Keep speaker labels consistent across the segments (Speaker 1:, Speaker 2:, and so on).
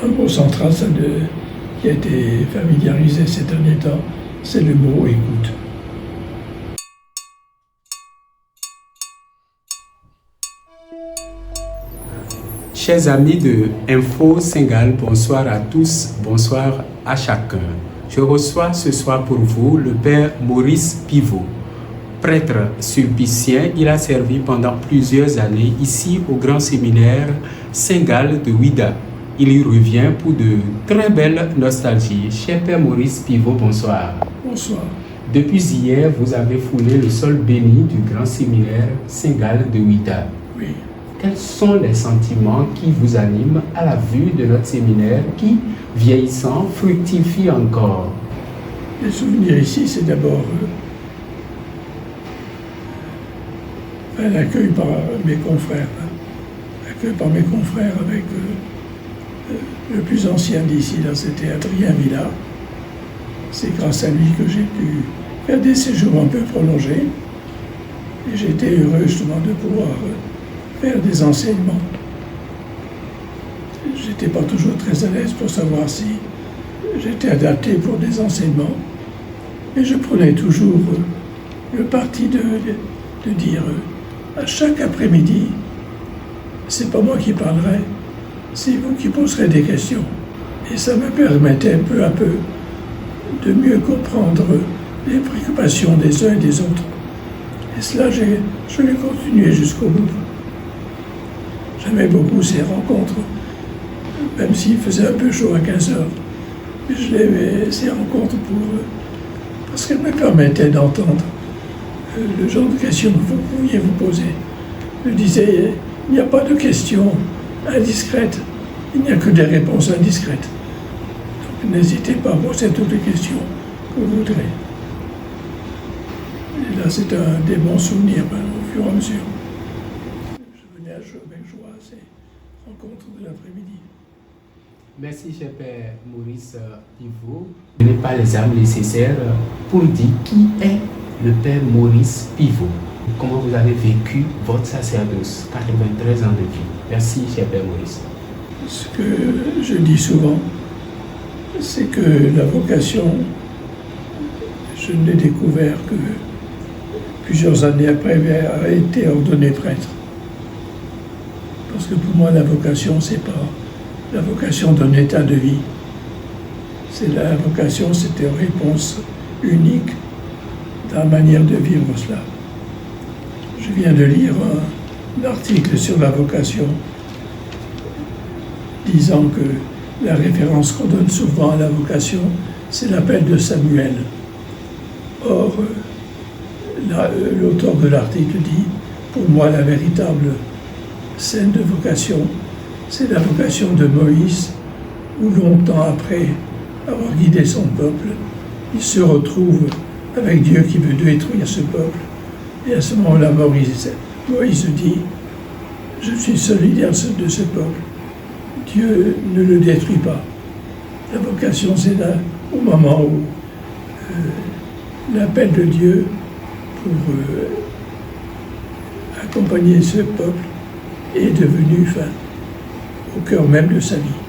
Speaker 1: Un mot central qui a été familiarisé ces derniers temps, c'est le mot écoute.
Speaker 2: Chers amis de Info Sénégal, bonsoir à tous, bonsoir à chacun. Je reçois ce soir pour vous le père Maurice Pivot. Prêtre sulpicien, il a servi pendant plusieurs années ici au grand séminaire Saint-Gall de Ouidah. Il y revient pour de très belles nostalgies. Cher père Maurice Pivot, bonsoir.
Speaker 1: Bonsoir.
Speaker 2: Depuis hier, vous avez foulé le sol béni du grand séminaire Saint-Gall de Ouidah.
Speaker 1: Oui.
Speaker 2: Quels sont les sentiments qui vous animent à la vue de notre séminaire qui, vieillissant, fructifie encore?
Speaker 1: Les souvenirs ici, c'est d'abord l'accueil par mes confrères. L'accueil par mes confrères avec le plus ancien d'ici, là, c'était Adrien Villard. C'est grâce à lui que j'ai pu faire des séjours un peu prolongés. Et j'ai été heureux justement de pouvoir faire des enseignements. J'étais pas toujours très à l'aise pour savoir si j'étais adapté pour des enseignements, mais je prenais toujours le parti de dire à chaque après-midi, c'est pas moi qui parlerai, c'est vous qui poserez des questions. Et ça me permettait peu à peu de mieux comprendre les préoccupations des uns et des autres. Et cela, je l'ai continué jusqu'au bout. J'aimais beaucoup ces rencontres, même s'il faisait un peu chaud à 15 heures. Mais je l'aimais, ces rencontres, parce qu'elles me permettaient d'entendre le genre de questions que vous pouviez vous poser. Je disais, il n'y a pas de questions indiscrètes, il n'y a que des réponses indiscrètes. Donc n'hésitez pas à poser toutes les questions que vous voudrez. Et là, c'est un des bons souvenirs au fur et à mesure. Avec joie à ces rencontres de l'après-midi.
Speaker 2: Merci, cher père Maurice Pivot. Je n'ai pas les armes nécessaires pour dire qui est le père Maurice Pivot. Comment vous avez vécu votre sacerdoce, 93 ans de vie. Merci, cher père Maurice.
Speaker 1: Ce que je dis souvent, c'est que la vocation, je ne l'ai découvert que plusieurs années après avoir été ordonné prêtre. Parce que pour moi, la vocation, c'est pas la vocation d'un état de vie. C'est la vocation, c'était une réponse unique dans la manière de vivre cela. Je viens de lire un article sur la vocation disant que la référence qu'on donne souvent à la vocation, c'est l'appel de Samuel. Or, l'auteur de l'article dit, pour moi, la véritable scène de vocation, c'est la vocation de Moïse, où longtemps après avoir guidé son peuple, il se retrouve avec Dieu qui veut détruire ce peuple. Et à ce moment-là, Moïse dit, je suis solidaire de ce peuple. Dieu ne le détruit pas. La vocation, c'est là, au moment où l'appel de Dieu pour accompagner ce peuple est devenu au cœur même de sa vie.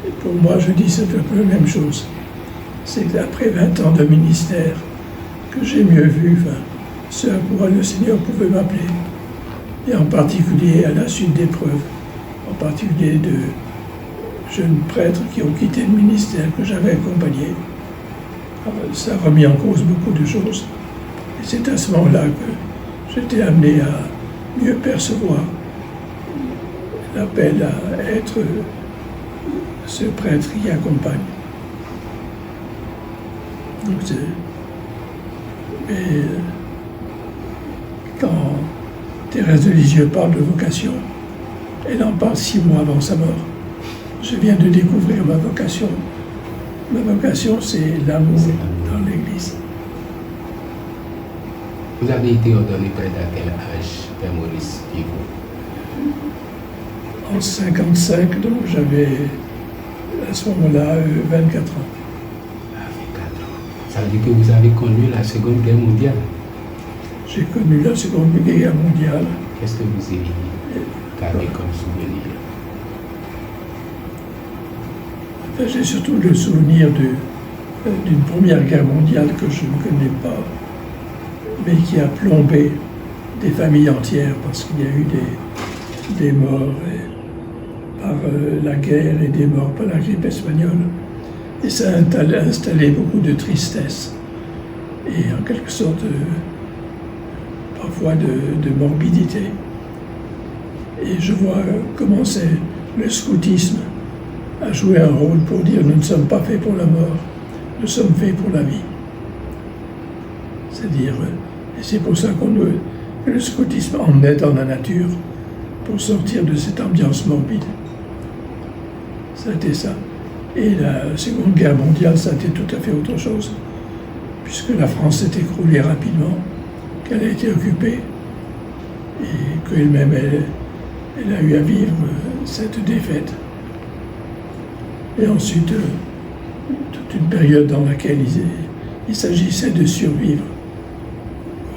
Speaker 1: Et pour moi, je dis c'est un peu la même chose. C'est qu'après 20 ans de ministère que j'ai mieux vu ce à quoi le Seigneur pouvait m'appeler. Et en particulier à la suite d'épreuves, en particulier de jeunes prêtres qui ont quitté le ministère que j'avais accompagné. Ça a remis en cause beaucoup de choses. Et c'est à ce moment-là que j'étais amené à mieux percevoir l'appel à être ce prêtre qui accompagne. Donc mais quand Thérèse de Lisieux parle de vocation, elle en parle 6 mois avant sa mort. Je viens de découvrir ma vocation. Ma vocation, c'est l'amour dans l'Église.
Speaker 2: Vous avez été ordonné prêtre à quel âge, père Maurice Pivot?
Speaker 1: En 55, donc j'avais à ce moment-là 24 ans.
Speaker 2: Ah, 24 ans. Ça veut dire que vous avez connu la Seconde Guerre mondiale?
Speaker 1: J'ai connu la Seconde Guerre mondiale.
Speaker 2: Qu'est-ce que vous avez gardé comme souvenir?
Speaker 1: Enfin, j'ai surtout le souvenir d'une Première Guerre mondiale que je ne connais pas, mais qui a plombé des familles entières parce qu'il y a eu des morts par la guerre et des morts par la grippe espagnole. Et ça a installé beaucoup de tristesse et en quelque sorte parfois de morbidité. Et je vois comment le scoutisme a joué un rôle pour dire nous ne sommes pas faits pour la mort, nous sommes faits pour la vie. C'est-à-dire, et c'est pour ça que le scoutisme emmenait dans la nature pour sortir de cette ambiance morbide. Ça a été ça. Et la Seconde Guerre mondiale, ça a été tout à fait autre chose, puisque la France s'est écroulée rapidement, qu'elle a été occupée, et qu'elle-même, elle a eu à vivre cette défaite. Et ensuite, toute une période dans laquelle il s'agissait de survivre,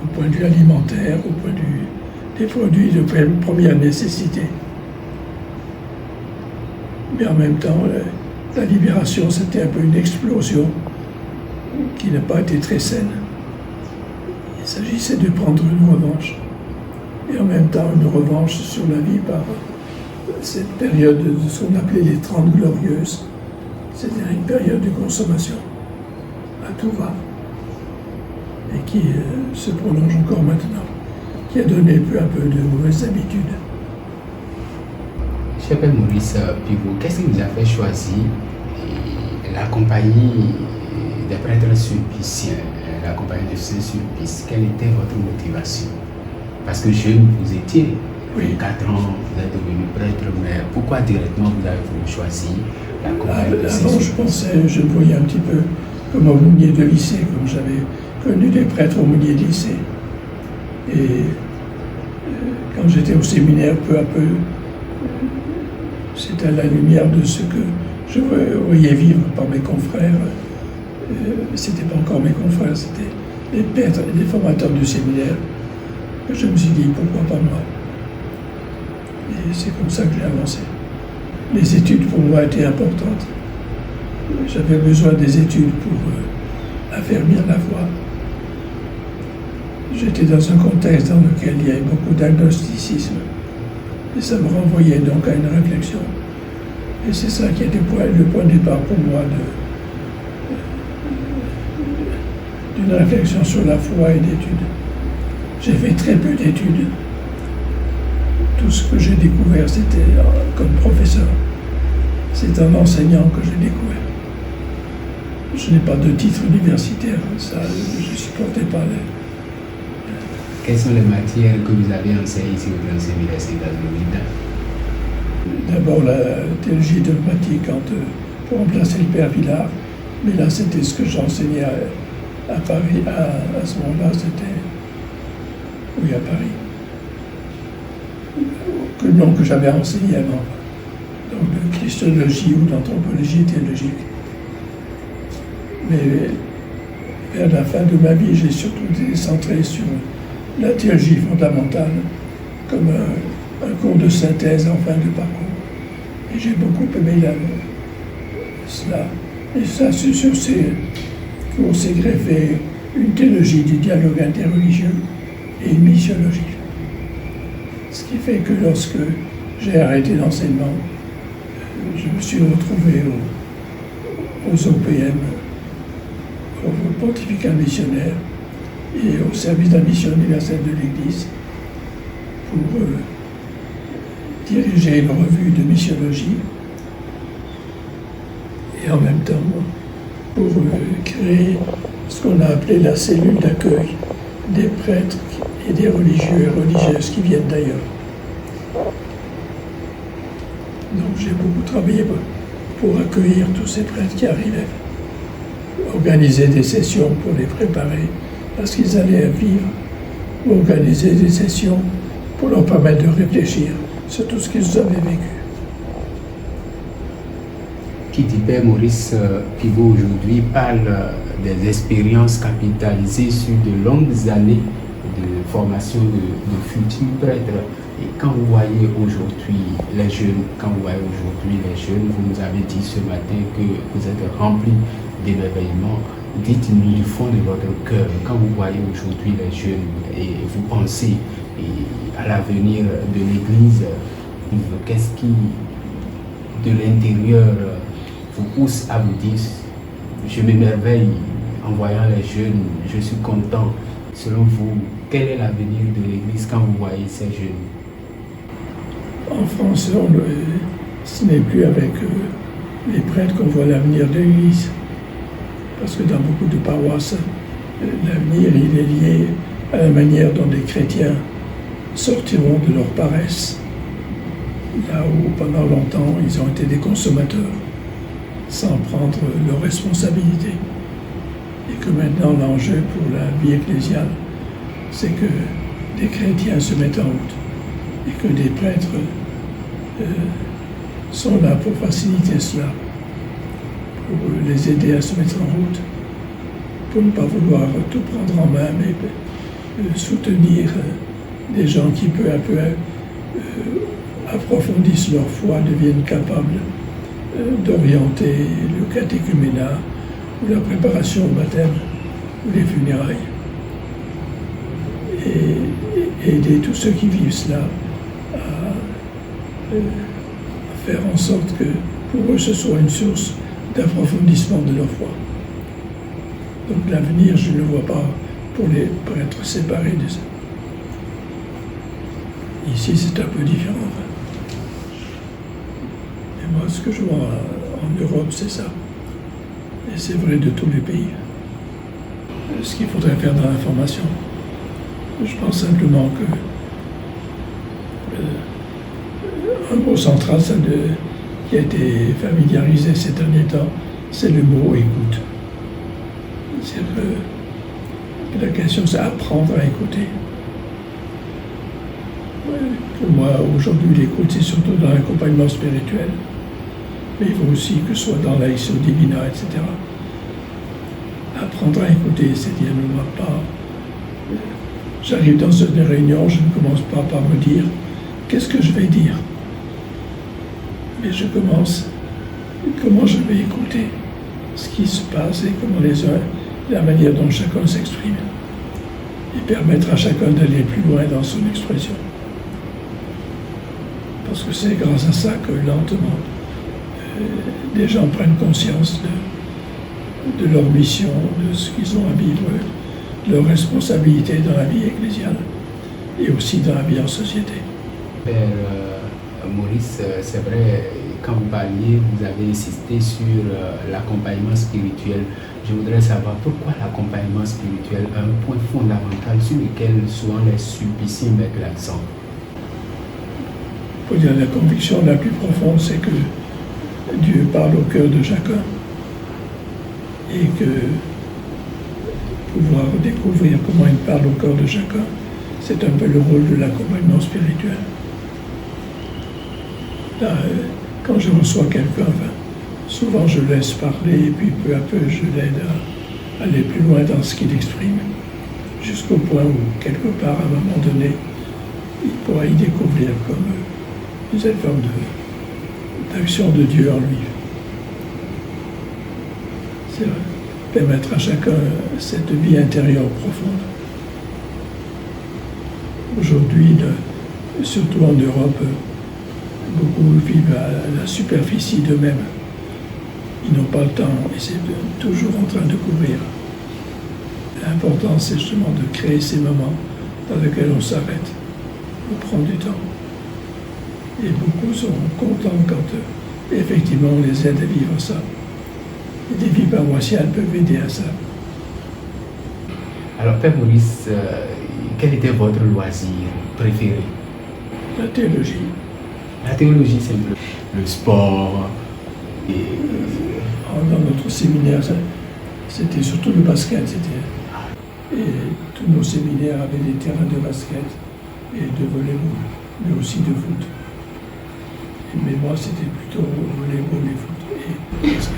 Speaker 1: au point de vue alimentaire, au point de vue des produits de première nécessité. Mais en même temps, la libération, c'était un peu une explosion qui n'a pas été très saine. Il s'agissait de prendre une revanche. Et en même temps, une revanche sur la vie par cette période de ce qu'on appelait les 30 glorieuses, c'est-à-dire une période de consommation à tout va, et qui se prolonge encore maintenant, qui a donné peu à peu de mauvaises habitudes.
Speaker 2: Cher Père Maurice Pivot, qu'est-ce qui vous a fait choisir la compagnie des prêtres sulpiciens, la compagnie de Saint-Sulpice? Quelle était votre motivation? Parce que jeune, vous étiez,
Speaker 1: oui.
Speaker 2: 4 ans, vous êtes devenu prêtre, mais pourquoi directement vous avez voulu choisir la compagnie de Saint-Sulpice?
Speaker 1: Avant, je me voyais un petit peu comme aumônier de lycée, comme j'avais connu des prêtres aumôniers de lycée. Et quand j'étais au séminaire, peu à peu, c'était à la lumière de ce que je voyais vivre par mes confrères. C'était pas encore mes confrères, c'était les prêtres et les formateurs du séminaire. Je me suis dit, pourquoi pas moi? Et c'est comme ça que j'ai avancé. Les études pour moi étaient importantes. J'avais besoin des études pour affermir la foi. J'étais dans un contexte dans lequel il y avait beaucoup d'agnosticisme. Et ça me renvoyait donc à une réflexion. Et c'est ça qui était le point de départ pour moi d'une réflexion sur la foi et d'études. J'ai fait très peu d'études. Tout ce que j'ai découvert, c'était comme professeur. C'est un enseignant que j'ai découvert. Je n'ai pas de titre universitaire, ça, je ne supportais pas.
Speaker 2: Quelles sont les matières que vous avez enseignées ici au Grand Séminaire Saint-Galloïde?
Speaker 1: D'abord la théologie dogmatique pour remplacer le Père Villard. Mais là, c'était ce que j'enseignais à Paris. À ce moment-là, c'était... Oui, à Paris. Que le nom que j'avais enseigné avant. Donc de christologie ou d'anthropologie théologique. Mais vers la fin de ma vie, j'ai surtout été centré sur la théologie fondamentale comme un cours de synthèse en fin de parcours. Et j'ai beaucoup aimé cela. Et ça, sur ces cours s'est greffé une théologie du dialogue interreligieux et une missiologie. Ce qui fait que lorsque j'ai arrêté l'enseignement, je me suis retrouvé aux OPM, au pontificat missionnaire et au service de la mission universelle de l'Église pour diriger une revue de missiologie et en même temps pour créer ce qu'on a appelé la cellule d'accueil des prêtres et des religieux et religieuses qui viennent d'ailleurs. Donc j'ai beaucoup travaillé pour accueillir tous ces prêtres qui arrivaient, organiser des sessions pour les préparer parce qu'ils allaient vivre, ou organiser des sessions pour leur permettre de réfléchir sur tout ce qu'ils avaient vécu.
Speaker 2: Qui dit Père Maurice Pivot aujourd'hui parle des expériences capitalisées sur de longues années de formation de futurs prêtres. Et quand vous voyez aujourd'hui les jeunes, vous nous avez dit ce matin que vous êtes remplis d'émerveillement. Dites-nous du fond de votre cœur, quand vous voyez aujourd'hui les jeunes et vous pensez à l'avenir de l'Église, qu'est-ce qui, de l'intérieur, vous pousse à vous dire, je m'émerveille en voyant les jeunes, je suis content. Selon vous, quel est l'avenir de l'Église quand vous voyez ces jeunes?
Speaker 1: En France, ce n'est plus avec les prêtres qu'on voit l'avenir de l'Église. Parce que dans beaucoup de paroisses, l'avenir il est lié à la manière dont les chrétiens sortiront de leur paresse. Là où pendant longtemps ils ont été des consommateurs, sans prendre leurs responsabilités. Et que maintenant l'enjeu pour la vie ecclésiale, c'est que des chrétiens se mettent en route et que des prêtres sont là pour faciliter cela, pour les aider à se mettre en route, pour ne pas vouloir tout prendre en main, mais soutenir des gens qui peu à peu approfondissent leur foi, deviennent capables d'orienter le catéchuménat ou la préparation au baptême ou les funérailles. Et aider tous ceux qui vivent cela à faire en sorte que pour eux ce soit une source d'approfondissement de leur foi. Donc l'avenir, je ne le vois pas pour les prêtres séparés de ça. Ici, c'est un peu différent. Et moi, ce que je vois en Europe, c'est ça. Et c'est vrai de tous les pays. Ce qu'il faudrait faire dans la formation, je pense simplement que un mot central qui a été familiarisé ces derniers temps, c'est le mot écoute. C'est-à-dire que la question, c'est apprendre à écouter. Pour moi, aujourd'hui, l'écoute, c'est surtout dans l'accompagnement spirituel. Mais il faut aussi que ce soit dans l'Aïsio Divina, etc. Apprendre à écouter, c'est-à-dire ne pas. J'arrive dans une réunion, je ne commence pas par me dire qu'est-ce que je vais dire. Mais je commence comment je vais écouter ce qui se passe et comment la manière dont chacun s'exprime. Et permettre à chacun d'aller plus loin dans son expression. Parce que c'est grâce à ça que lentement, les gens prennent conscience de leur mission, de ce qu'ils ont à vivre, de leur responsabilité dans la vie ecclésiale et aussi dans la vie en société.
Speaker 2: Père Maurice, c'est vrai, quand vous parliez, vous avez insisté sur l'accompagnement spirituel. Je voudrais savoir pourquoi l'accompagnement spirituel est un point fondamental sur lequel souvent les sulpiciens mettent l'accent.
Speaker 1: Pour dire la conviction la plus profonde, c'est que Dieu parle au cœur de chacun et que pouvoir découvrir comment il parle au cœur de chacun, c'est un peu le rôle de l'accompagnement spirituel. Là, quand je reçois quelqu'un, souvent je laisse parler et puis peu à peu je l'aide à aller plus loin dans ce qu'il exprime, jusqu'au point où quelque part, à un moment donné, il pourra y découvrir comme une forme d'action de Dieu en lui. C'est permettre à chacun cette vie intérieure profonde. Aujourd'hui, surtout en Europe, beaucoup vivent à la superficie d'eux-mêmes. Ils n'ont pas le temps et c'est toujours en train de courir. L'important, c'est justement de créer ces moments dans lesquels on s'arrête, on prend du temps. Et beaucoup sont contents quand effectivement on les aide à vivre ça. Et des vies paroissiales peuvent aider à ça.
Speaker 2: Alors, Père Maurice, quel était votre loisir préféré?
Speaker 1: La théologie.
Speaker 2: La théologie, c'est le sport. Et
Speaker 1: dans notre séminaire, c'était surtout le basket. Et tous nos séminaires avaient des terrains de basket et de volley-ball, mais aussi de foot. Mais moi, c'était plutôt volley-ball et foot et basket.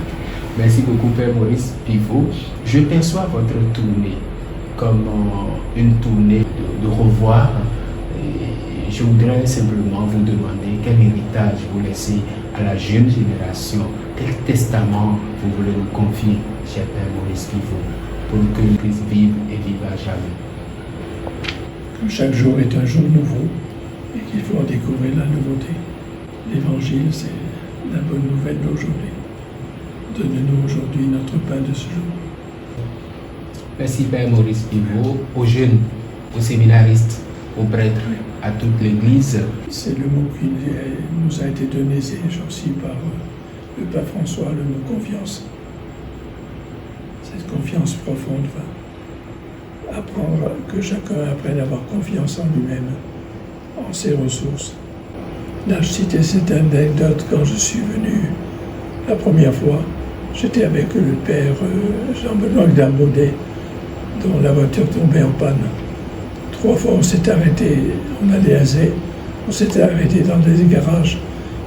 Speaker 2: Merci beaucoup, Père Maurice Pivot. Je perçois votre tournée comme une tournée de revoir. Et Je voudrais simplement vous demander quel héritage vous laissez à la jeune génération, quel testament vous voulez nous confier, cher Père Maurice Pivot, pour que nous puissions vivre et vivre à jamais.
Speaker 1: Que chaque jour est un jour nouveau et qu'il faut en découvrir la nouveauté. L'Évangile, c'est la bonne nouvelle d'aujourd'hui. Donne-nous aujourd'hui notre pain de ce jour.
Speaker 2: Merci Père Maurice Pivot, aux jeunes, aux séminaristes, aux prêtres, à toute l'Église.
Speaker 1: C'est le mot qui nous a été donné ces jours-ci par le Pape François, le mot confiance. Cette confiance profonde va apprendre que chacun apprenne à avoir confiance en lui-même, en ses ressources. Là, je citais cette anecdote quand je suis venu la première fois. J'étais avec le Père Jean-Benoît Gdambaudet, dont la voiture tombait en panne. 3 fois, on s'est arrêté, on allait à Zé, on s'était arrêté dans des garages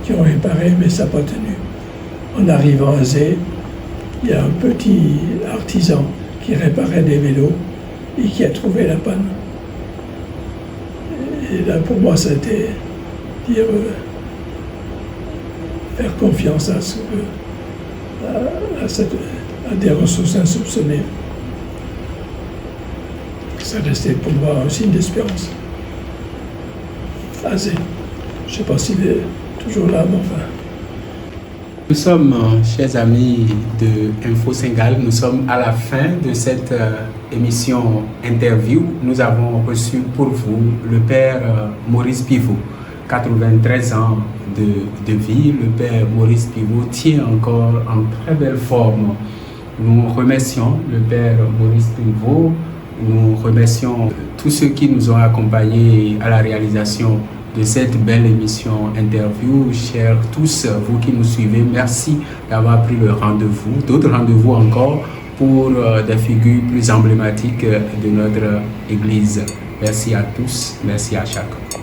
Speaker 1: qui ont réparé, mais ça n'a pas tenu. En arrivant à Zé, il y a un petit artisan qui réparait des vélos et qui a trouvé la panne. Et là, pour moi, ça a été dire faire confiance à des ressources insoupçonnées. Ça restait pour moi un signe d'espérance. Azé, je ne sais pas s'il est toujours là, mais enfin.
Speaker 2: Nous sommes, chers amis de Info Sénégal, nous sommes à la fin de cette émission interview. Nous avons reçu pour vous le Père Maurice Pivot, 93 ans de vie. Le Père Maurice Pivot tient encore en très belle forme. Nous remercions le Père Maurice Pivot. Nous remercions tous ceux qui nous ont accompagnés à la réalisation de cette belle émission interview. Chers tous, vous qui nous suivez, merci d'avoir pris le rendez-vous, d'autres rendez-vous encore pour des figures plus emblématiques de notre Église. Merci à tous, merci à chacun.